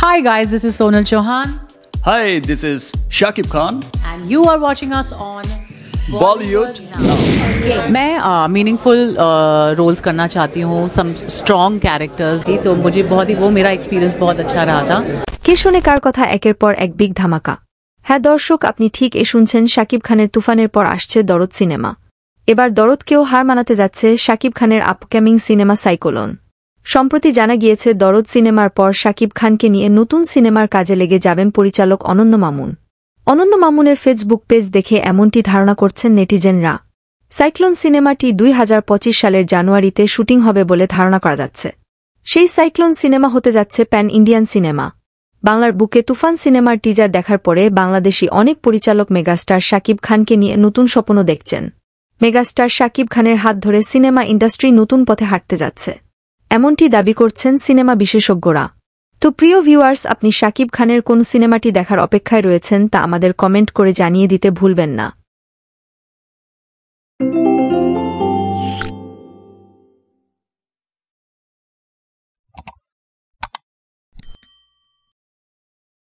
Hi guys, this is Sonal Chauhan. Hi, this is Shakib Khan. And you are watching us on Bollywood Now. मैं meaningful roles करना चाहती हूँ, some strong characters थी, तो मुझे बहुत ही वो मेरा एक्सपीरियंस बहुत अच्छा रहा था। কে শুনে কার কথা একের পর এক বিগ ধামাকা। হ্যাঁ দর্শক, আপনি ঠিক শুনছেন, শাকিব খানের তুফানের পর আসছে দরদ সিনেমা। এবার দরদকেও হার মানাতে যাচ্ছে শাকিব খানের আপকামিং সিনেমা সাইক্লোন। সম্প্রতি জানা গিয়েছে দরদ সিনেমার পর শাকিব খানকে নিয়ে নতুন সিনেমার কাজে লেগে যাবেন পরিচালক অনন্য মামুন। অনন্য মামুনের ফেসবুক পেজ দেখে এমনটি ধারণা করছেন নেটিজেনরা। সাইক্লোন সিনেমাটি 2025 সালের জানুয়ারিতে শুটিং হবে বলে ধারণা করা যাচ্ছে। সেই সাইক্লোন সিনেমা হতে যাচ্ছে প্যান ইন্ডিয়ান সিনেমা। বাংলার বুকে তুফান সিনেমার টিজার দেখার পরে বাংলাদেশি অনেক পরিচালক মেগাস্টার শাকিব খানকে নিয়ে নতুন স্বপ্ন দেখছেন। মেগাস্টার শাকিব খানের হাত ধরে সিনেমা ইন্ডাস্ট্রি নতুন পথে হাঁটতে যাচ্ছে, এমনটি দাবি করছেন সিনেমা বিশেষজ্ঞরা। তো প্রিয় ভিউয়ার্স, আপনি শাকিব খানের কোন সিনেমাটি দেখার অপেক্ষায় রয়েছেন তা আমাদের কমেন্ট করে জানিয়ে দিতে ভুলবেন না।